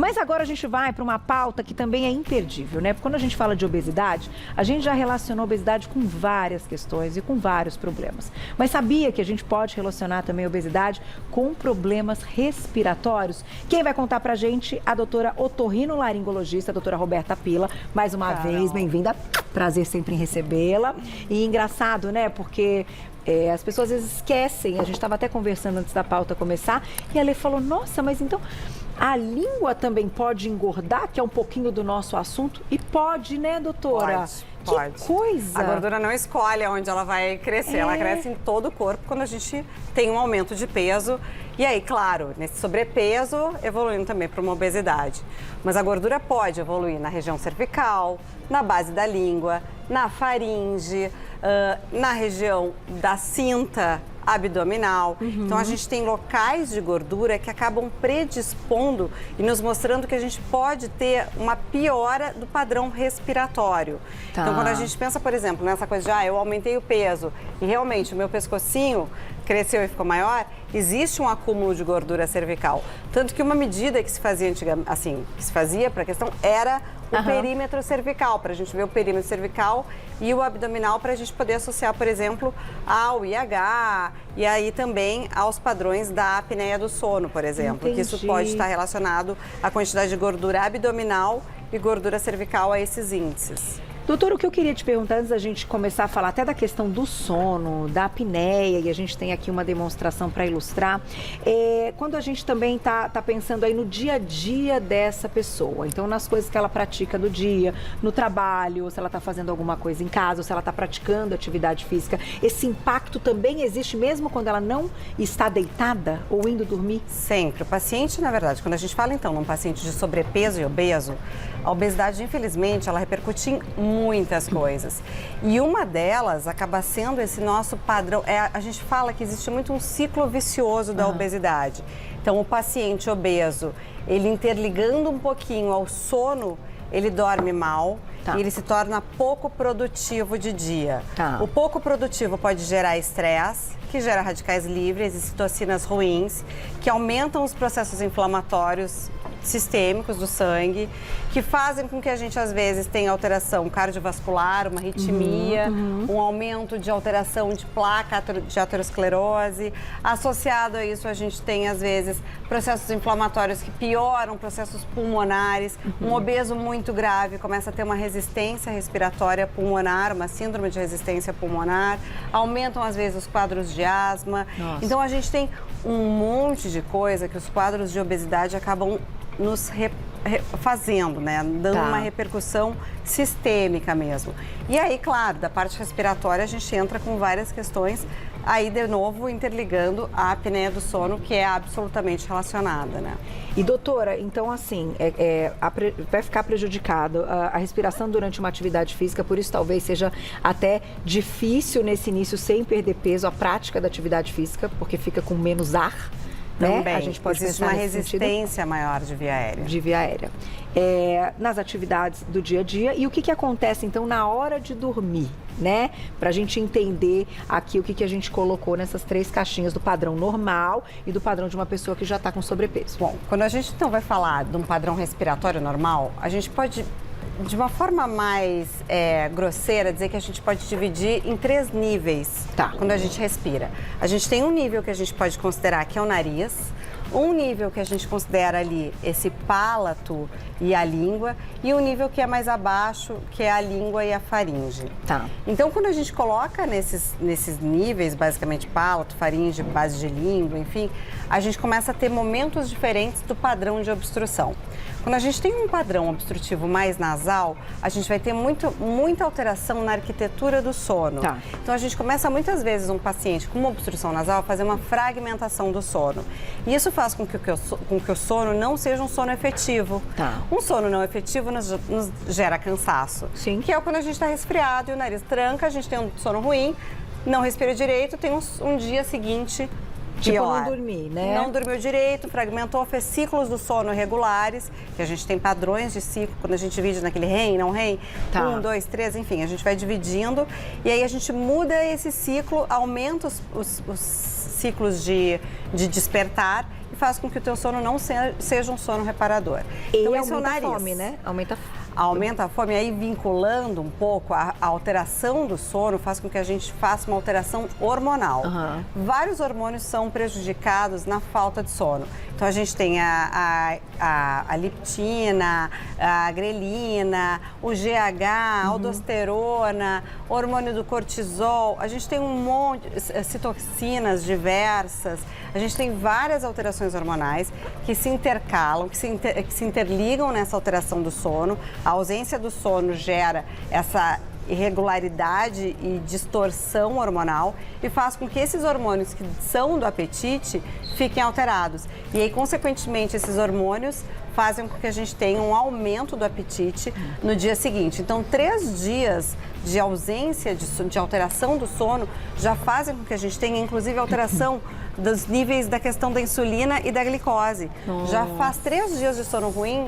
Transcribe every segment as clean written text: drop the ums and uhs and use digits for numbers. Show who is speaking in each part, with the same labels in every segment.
Speaker 1: Mas agora a gente vai para uma pauta que também é imperdível, né? Porque quando a gente fala de obesidade, a gente já relacionou a obesidade com várias questões e com vários problemas. Mas sabia que a gente pode relacionar também a obesidade com problemas respiratórios? Quem vai contar pra gente? A doutora otorrinolaringologista, a doutora Roberta Pila. Mais uma vez, bem-vinda. Prazer sempre em recebê-la. E engraçado, né? Porque as pessoas às vezes esquecem. A gente estava até conversando antes da pauta começar e a Lê falou, nossa, mas então a língua também pode engordar, que é um pouquinho do nosso assunto? E pode, né, doutora?
Speaker 2: Pode.
Speaker 1: Que coisa!
Speaker 2: A gordura não escolhe onde ela vai crescer, ela cresce em todo o corpo quando a gente tem um aumento de peso. E aí, claro, nesse sobrepeso, evoluindo também para uma obesidade. Mas a gordura pode evoluir na região cervical, na base da língua, na faringe, na região da cinta abdominal. Então a gente tem locais de gordura que acabam predispondo e nos mostrando que a gente pode ter uma piora do padrão respiratório. Então quando a gente pensa, por exemplo, nessa coisa de eu aumentei o peso e realmente o meu pescocinho cresceu e ficou maior, existe um acúmulo de gordura cervical. Tanto que uma medida que se fazia antigamente, assim, que se fazia para a questão era o perímetro cervical, para a gente ver o perímetro cervical e o abdominal, para a gente poder associar, por exemplo, ao IH e aí também aos padrões da apneia do sono, por exemplo.
Speaker 1: Entendi.
Speaker 2: Que isso pode estar relacionado à quantidade de gordura abdominal e gordura cervical a esses índices.
Speaker 1: Doutor, o que eu queria te perguntar antes da gente começar a falar até da questão do sono, da apneia, e a gente tem aqui uma demonstração para ilustrar, quando a gente também tá pensando aí no dia a dia dessa pessoa, então nas coisas que ela pratica do dia, no trabalho, se ela está fazendo alguma coisa em casa, ou se ela está praticando atividade física, esse impacto também existe mesmo quando ela não está deitada ou indo dormir?
Speaker 2: Sempre. O paciente, na verdade, quando a gente fala então num paciente de sobrepeso e obeso, a obesidade, infelizmente, ela repercute em muitas coisas. E uma delas acaba sendo esse nosso padrão. A gente fala que existe muito um ciclo vicioso da obesidade. Então, o paciente obeso, ele interligando um pouquinho ao sono, ele dorme mal e ele se torna pouco produtivo de dia. O pouco produtivo pode gerar estresse, que gera radicais livres e citocinas ruins, que aumentam os processos inflamatórios sistêmicos do sangue, que fazem com que a gente, às vezes, tenha alteração cardiovascular, uma arritmia, um aumento de alteração de placa de aterosclerose. Associado a isso, a gente tem, às vezes, processos inflamatórios que pioram processos pulmonares. Um obeso muito grave começa a ter uma resistência respiratória pulmonar, uma síndrome de resistência pulmonar. Aumentam, às vezes, os quadros de asma. Então, a gente tem um monte de coisa que os quadros de obesidade acabam nos fazendo, né? Dando uma repercussão sistêmica mesmo. E aí, claro, da parte respiratória a gente entra com várias questões, aí de novo interligando a apneia do sono, que é absolutamente relacionada, né?
Speaker 1: E doutora, então assim, vai ficar prejudicado a respiração durante uma atividade física, por isso talvez seja até difícil nesse início, sem perder peso, a prática da atividade física, porque fica com menos ar.
Speaker 2: Também.
Speaker 1: Né? A gente pode
Speaker 2: existe
Speaker 1: pensar
Speaker 2: uma
Speaker 1: nesse
Speaker 2: resistência maior de via aérea.
Speaker 1: De via aérea. Nas atividades do dia a dia. E o que acontece, então, na hora de dormir, né? Pra gente entender aqui o que a gente colocou nessas 3 caixinhas do padrão normal e do padrão de uma pessoa que já está com sobrepeso.
Speaker 2: Bom, quando a gente então vai falar de um padrão respiratório normal, a gente pode, de uma forma mais grosseira, dizer que a gente pode dividir em 3 níveis quando a gente respira. A gente tem um nível que a gente pode considerar que é o nariz, um nível que a gente considera ali esse palato e a língua, e um nível que é mais abaixo, que é a língua e a faringe. Então, quando a gente coloca nesses níveis, basicamente palato, faringe, base de língua, enfim, a gente começa a ter momentos diferentes do padrão de obstrução. Quando a gente tem um padrão obstrutivo mais nasal, a gente vai ter muita alteração na arquitetura do sono. Então, a gente começa muitas vezes um paciente com uma obstrução nasal a fazer uma fragmentação do sono. E isso faz com que o sono não seja um sono efetivo. Um sono não efetivo nos gera cansaço. Que é quando a gente está resfriado e o nariz tranca, a gente tem um sono ruim, não respira direito, tem um dia seguinte
Speaker 1: Tipo, não dormir, né?
Speaker 2: Não dormiu direito, fragmentou, fez ciclos do sono irregulares, que a gente tem padrões de ciclo, quando a gente divide naquele REM, não REM, 1, 2, 3, enfim, a gente vai dividindo e aí a gente muda esse ciclo, aumenta os ciclos de de despertar e faz com que o teu sono não seja um sono reparador.
Speaker 1: E
Speaker 2: Então, esse é o
Speaker 1: aumenta a
Speaker 2: nariz.
Speaker 1: fome, né?
Speaker 2: Aumenta a fome, aí vinculando um pouco a alteração do sono faz com que a gente faça uma alteração hormonal. Vários hormônios são prejudicados na falta de sono. Então a gente tem a leptina, a grelina, o GH, a aldosterona, hormônio do cortisol, a gente tem um monte de citoquinas diversas, a gente tem várias alterações hormonais que se intercalam, que se interligam nessa alteração do sono. A ausência do sono gera essa irregularidade e distorção hormonal e faz com que esses hormônios que são do apetite fiquem alterados. E aí, consequentemente, esses hormônios fazem com que a gente tenha um aumento do apetite no dia seguinte. Então, 3 dias de ausência de alteração do sono já fazem com que a gente tenha, inclusive, alteração dos níveis da questão da insulina e da glicose. Já faz 3 dias de sono ruim,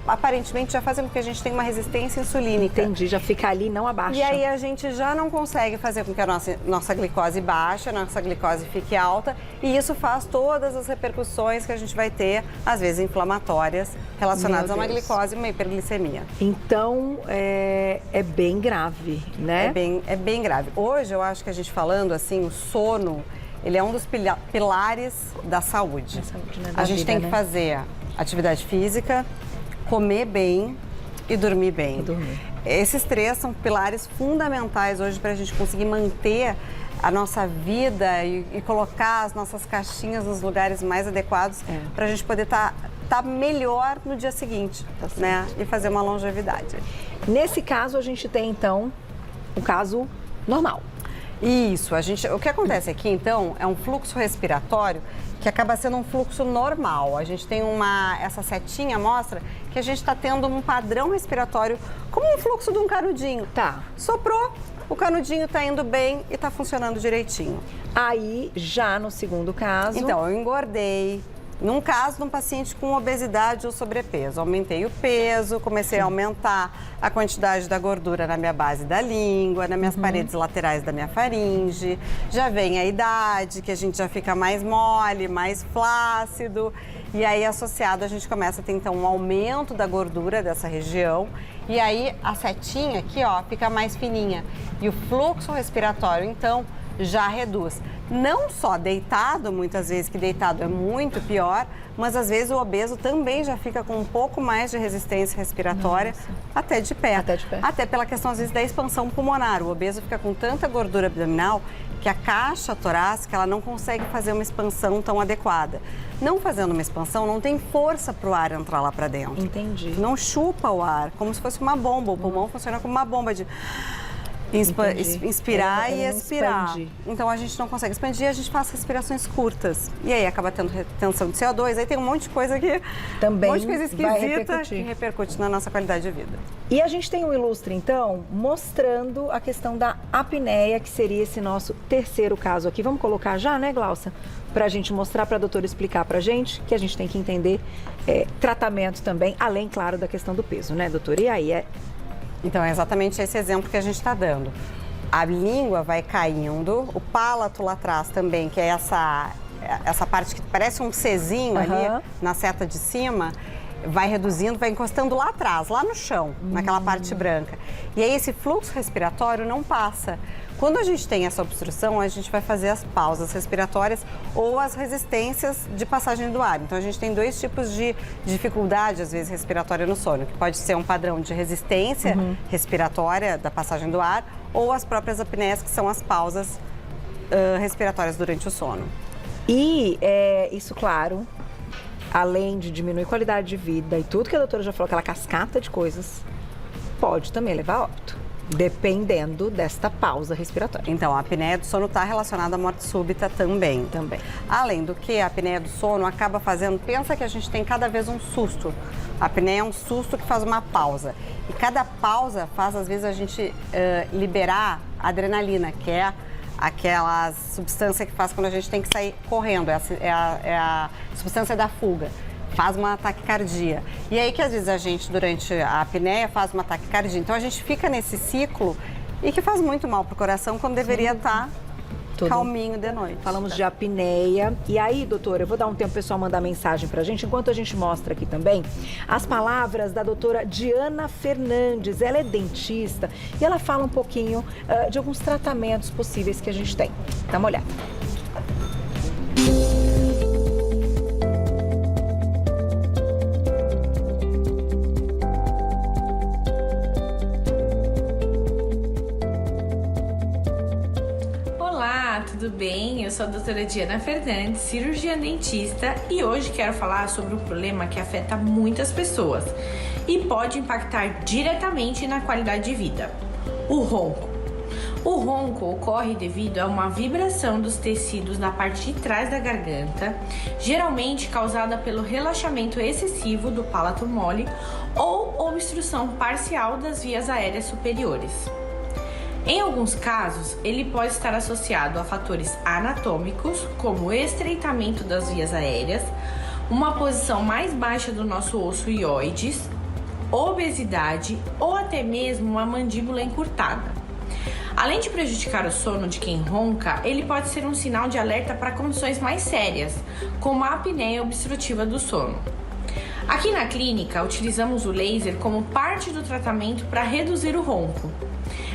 Speaker 2: aparentemente já fazem com que a gente tenha uma resistência insulínica.
Speaker 1: Entendi, já fica ali, não abaixa.
Speaker 2: E aí a gente já não consegue fazer com que a nossa glicose baixe, a nossa glicose fique alta, e isso faz todas as repercussões que a gente vai ter, às vezes inflamatórias, relacionadas a uma glicose e uma hiperglicemia.
Speaker 1: Então, é bem grave, né?
Speaker 2: É bem grave. Hoje, eu acho que a gente falando assim, o sono, ele é um dos pilares da saúde.
Speaker 1: Né?
Speaker 2: A gente tem que fazer atividade física, comer bem e dormir bem. Esses 3 são pilares fundamentais hoje para a gente conseguir manter a nossa vida e colocar as nossas caixinhas nos lugares mais adequados para a gente poder estar melhor no dia seguinte, né? E fazer uma longevidade.
Speaker 1: Nesse caso, a gente tem, então, o caso normal.
Speaker 2: Isso, o que acontece aqui, então, é um fluxo respiratório que acaba sendo um fluxo normal. A gente tem essa setinha mostra que a gente está tendo um padrão respiratório como um fluxo de um canudinho.
Speaker 1: Tá.
Speaker 2: Soprou, o canudinho está indo bem e está funcionando direitinho.
Speaker 1: Aí, já no segundo caso...
Speaker 2: Então, eu engordei. Num caso de um paciente com obesidade ou sobrepeso, aumentei o peso, comecei a aumentar a quantidade da gordura na minha base da língua, nas minhas paredes laterais da minha faringe. Já vem a idade, que a gente já fica mais mole, mais flácido. E aí, associado, a gente começa a ter, então, um aumento da gordura dessa região. E aí, a setinha aqui, ó, fica mais fininha. E o fluxo respiratório, então, já reduz. Não só deitado, muitas vezes que deitado é muito pior, mas às vezes o obeso também já fica com um pouco mais de resistência respiratória, até de pé. Até pela questão, às vezes, da expansão pulmonar. O obeso fica com tanta gordura abdominal que a caixa torácica ela não consegue fazer uma expansão tão adequada. Não fazendo uma expansão, não tem força para o ar entrar lá para dentro.
Speaker 1: Entendi.
Speaker 2: Não chupa o ar, como se fosse uma bomba. O pulmão funciona como uma bomba de... inspirar e expirar.
Speaker 1: Expande.
Speaker 2: Então a gente não consegue expandir, a gente faz respirações curtas. E aí acaba tendo retenção de CO2, aí tem um monte de coisa que
Speaker 1: também
Speaker 2: um monte de coisa esquisita que repercute na nossa qualidade de vida.
Speaker 1: E a gente tem um ilustre, então, mostrando a questão da apneia, que seria esse nosso terceiro caso aqui. Vamos colocar já, né, Glaucia? Pra gente mostrar, pra doutora explicar pra gente, que a gente tem que entender tratamento também, além, claro, da questão do peso, né, doutora? E aí
Speaker 2: Então, é exatamente esse exemplo que a gente está dando. A língua vai caindo, o palato lá atrás também, que é essa parte que parece um Czinho ali na seta de cima, vai reduzindo, vai encostando lá atrás, lá no chão, naquela parte branca. E aí esse fluxo respiratório não passa. Quando a gente tem essa obstrução, a gente vai fazer as pausas respiratórias ou as resistências de passagem do ar. Então, a gente tem 2 tipos de dificuldade, às vezes, respiratória no sono, que pode ser um padrão de resistência respiratória da passagem do ar ou as próprias apneias, que são as pausas respiratórias durante o sono.
Speaker 1: E isso, claro, além de diminuir a qualidade de vida e tudo que a doutora já falou, aquela cascata de coisas, pode também levar a óbito, dependendo desta pausa respiratória.
Speaker 2: Então, a apneia do sono está relacionada à morte súbita também. Além do que, a apneia do sono acaba fazendo... Pensa que a gente tem cada vez um susto. A apneia é um susto que faz uma pausa. E cada pausa faz, às vezes, a gente liberar a adrenalina, que é aquela substância que faz quando a gente tem que sair correndo. É a substância da fuga. Faz uma taquicardia. E aí que às vezes a gente, durante a apneia, faz uma taquicardia. Então a gente fica nesse ciclo e que faz muito mal pro coração quando deveria estar calminho de noite.
Speaker 1: Falamos de apneia. E aí, doutora, eu vou dar um tempo pro pessoal mandar mensagem pra gente, enquanto a gente mostra aqui também as palavras da doutora Diana Fernandes. Ela é dentista e ela fala um pouquinho de alguns tratamentos possíveis que a gente tem. Dá uma olhada.
Speaker 3: Tudo bem? Eu sou a doutora Diana Fernandes, cirurgiã dentista, e hoje quero falar sobre um problema que afeta muitas pessoas e pode impactar diretamente na qualidade de vida: o ronco. O ronco ocorre devido a uma vibração dos tecidos na parte de trás da garganta, geralmente causada pelo relaxamento excessivo do palato mole ou obstrução parcial das vias aéreas superiores. Em alguns casos, ele pode estar associado a fatores anatômicos, como o estreitamento das vias aéreas, uma posição mais baixa do nosso osso hioides, obesidade ou até mesmo uma mandíbula encurtada. Além de prejudicar o sono de quem ronca, ele pode ser um sinal de alerta para condições mais sérias, como a apneia obstrutiva do sono. Aqui na clínica, utilizamos o laser como parte do tratamento para reduzir o ronco.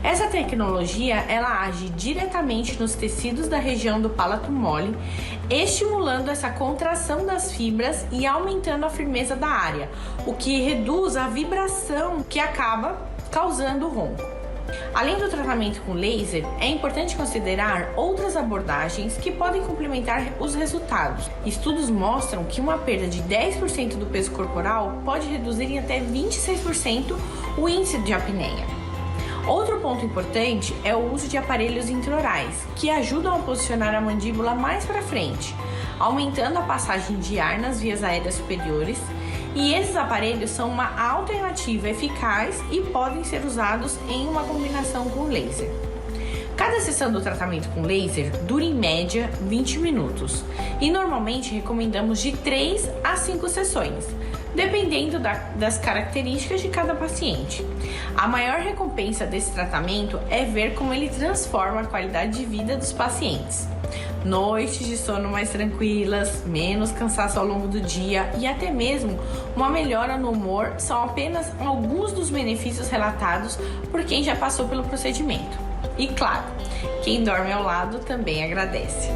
Speaker 3: Essa tecnologia, ela age diretamente nos tecidos da região do palato mole, estimulando essa contração das fibras e aumentando a firmeza da área, o que reduz a vibração que acaba causando o ronco. Além do tratamento com laser, é importante considerar outras abordagens que podem complementar os resultados. Estudos mostram que uma perda de 10% do peso corporal pode reduzir em até 26% o índice de apneia. Outro ponto importante é o uso de aparelhos intraorais, que ajudam a posicionar a mandíbula mais para frente, aumentando a passagem de ar nas vias aéreas superiores, e esses aparelhos são uma alternativa eficaz e podem ser usados em uma combinação com laser. Cada sessão do tratamento com laser dura em média 20 minutos e normalmente recomendamos de 3 a 5 sessões, dependendo das características de cada paciente. A maior recompensa desse tratamento é ver como ele transforma a qualidade de vida dos pacientes. Noites de sono mais tranquilas, menos cansaço ao longo do dia e até mesmo uma melhora no humor são apenas alguns dos benefícios relatados por quem já passou pelo procedimento. E claro, quem dorme ao lado também agradece.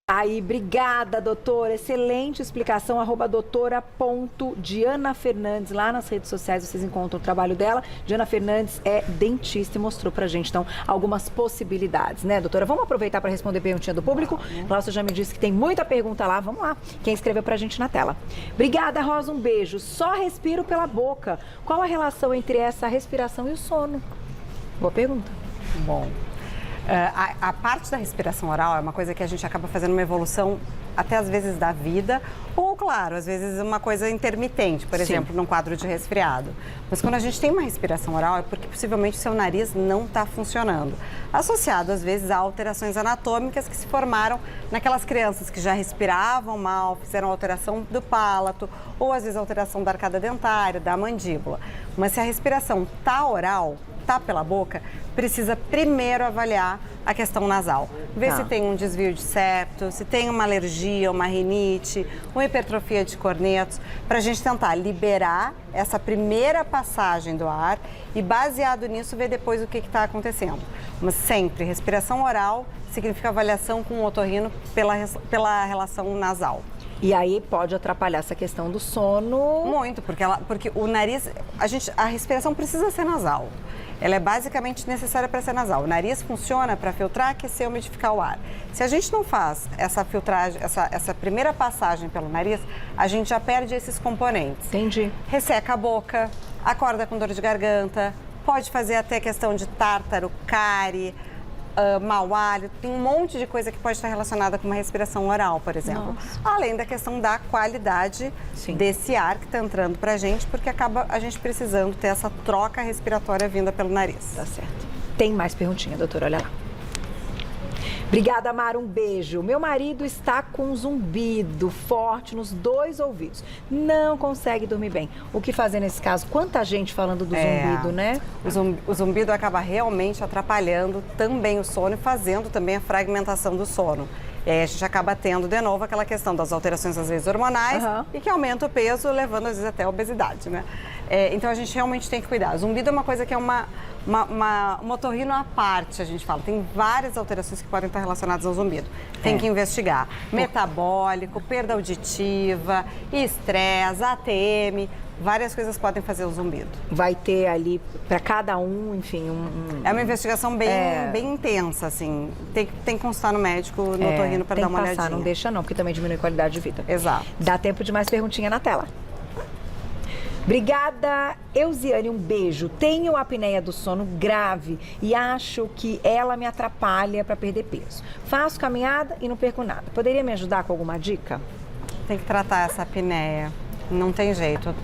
Speaker 1: Aí, obrigada, doutora. Excelente explicação. @doutora.Diana Fernandes. Lá nas redes sociais vocês encontram o trabalho dela. Diana Fernandes é dentista e mostrou pra gente, então, algumas possibilidades, né, doutora? Vamos aproveitar para responder a perguntinha do público. Cláudia já me disse que tem muita pergunta lá. Vamos lá. Quem escreveu pra gente na tela. Obrigada, Rosa. Um beijo. Só respiro pela boca. Qual a relação entre essa respiração e o sono? Boa pergunta.
Speaker 2: Bom. A parte da respiração oral é uma coisa que a gente acaba fazendo uma evolução até às vezes da vida, ou claro, às vezes uma coisa intermitente, por exemplo, num quadro de resfriado. Mas quando a gente tem uma respiração oral é porque possivelmente o seu nariz não está funcionando, associado às vezes a alterações anatômicas que se formaram naquelas crianças que já respiravam mal, fizeram alteração do palato, ou às vezes alteração da arcada dentária, da mandíbula. Mas se a respiração está oral, tá pela boca, precisa primeiro avaliar a questão nasal. Ver se tem um desvio de septo, se tem uma alergia, uma rinite, uma hipertrofia de cornetos, para a gente tentar liberar essa primeira passagem do ar e, baseado nisso, ver depois o que está acontecendo. Mas sempre, respiração oral significa avaliação com o otorrino pela relação nasal.
Speaker 1: E aí pode atrapalhar essa questão do sono.
Speaker 2: Muito, porque o nariz, a respiração precisa ser nasal. Ela é basicamente necessária para ser nasal. O nariz funciona para filtrar, aquecer e umidificar o ar. Se a gente não faz essa filtragem, essa primeira passagem pelo nariz, a gente já perde esses componentes.
Speaker 1: Entendi.
Speaker 2: Resseca a boca, acorda com dor de garganta, pode fazer até questão de tártaro, cárie, mau hálito, tem um monte de coisa que pode estar relacionada com uma respiração oral, por exemplo.
Speaker 1: Nossa.
Speaker 2: Além da questão da qualidade desse ar que está entrando para a gente, porque acaba a gente precisando ter essa troca respiratória vinda pelo nariz.
Speaker 1: Tá certo. Tem mais perguntinha, doutora, olha lá. Obrigada, Mara, um beijo. Meu marido está com zumbido forte nos 2 ouvidos. Não consegue dormir bem. O que fazer nesse caso? Quanta gente falando do zumbido, né?
Speaker 2: O zumbido acaba realmente atrapalhando também o sono e fazendo também a fragmentação do sono. E aí a gente acaba tendo de novo aquela questão das alterações, às vezes, hormonais e que aumenta o peso, levando, às vezes, até a obesidade, né? Então a gente realmente tem que cuidar. Zumbido é uma coisa que é um otorrino à parte, a gente fala. Tem várias alterações que podem estar relacionadas ao zumbido. Tem que investigar. Metabólico, perda auditiva, estresse, ATM. Várias coisas podem fazer o zumbido.
Speaker 1: Vai ter ali, para cada um, enfim,
Speaker 2: É uma investigação bem intensa, assim. Tem que constar no médico, no otorrino, para dar uma olhadinha.
Speaker 1: Não deixa não, porque também diminui a qualidade de vida.
Speaker 2: Exato.
Speaker 1: Dá tempo de mais perguntinha na tela. Obrigada, Eusiane, um beijo. Tenho apneia do sono grave e acho que ela me atrapalha para perder peso. Faço caminhada e não perco nada. Poderia me ajudar com alguma dica?
Speaker 2: Tem que tratar essa apneia. Não tem jeito.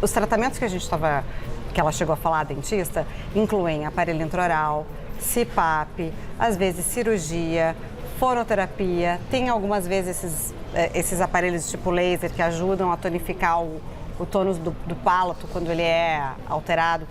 Speaker 2: Os tratamentos que ela chegou a falar, a dentista, incluem aparelho intraoral, CPAP, às vezes cirurgia, fonoterapia. Tem algumas vezes esses aparelhos tipo laser que ajudam a tonificar o tônus do palato quando ele é alterado.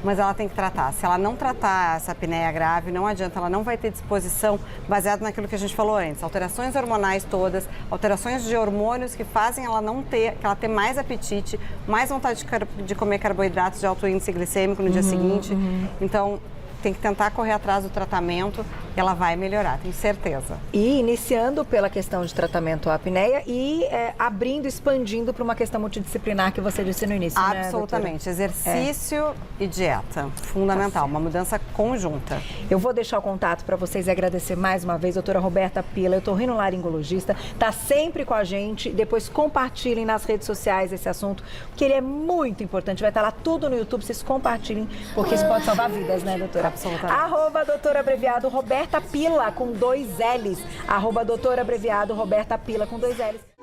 Speaker 2: Mas ela tem que tratar. Se ela não tratar essa apneia grave, não adianta, ela não vai ter disposição baseado naquilo que a gente falou antes. Alterações hormonais todas, alterações de hormônios que fazem ela que ela ter mais apetite, mais vontade de comer carboidratos de alto índice glicêmico no dia seguinte. Então, tem que tentar correr atrás do tratamento e ela vai melhorar, tenho certeza.
Speaker 1: E iniciando pela questão de tratamento à apneia e expandindo para uma questão multidisciplinar que você disse no início,
Speaker 2: Absolutamente. Né, exercício e dieta, fundamental, uma mudança conjunta.
Speaker 1: Eu vou deixar o contato para vocês e agradecer mais uma vez, doutora Roberta Pila, otorrinolaringologista, está sempre com a gente. Depois compartilhem nas redes sociais esse assunto, porque ele é muito importante, vai estar lá tudo no YouTube, vocês compartilhem, porque isso pode salvar vidas, né, doutora?
Speaker 2: Absolutamente.
Speaker 1: @doutora abreviado Roberta Pila com 2 L's. @doutora abreviado Roberta Pila com 2 L's.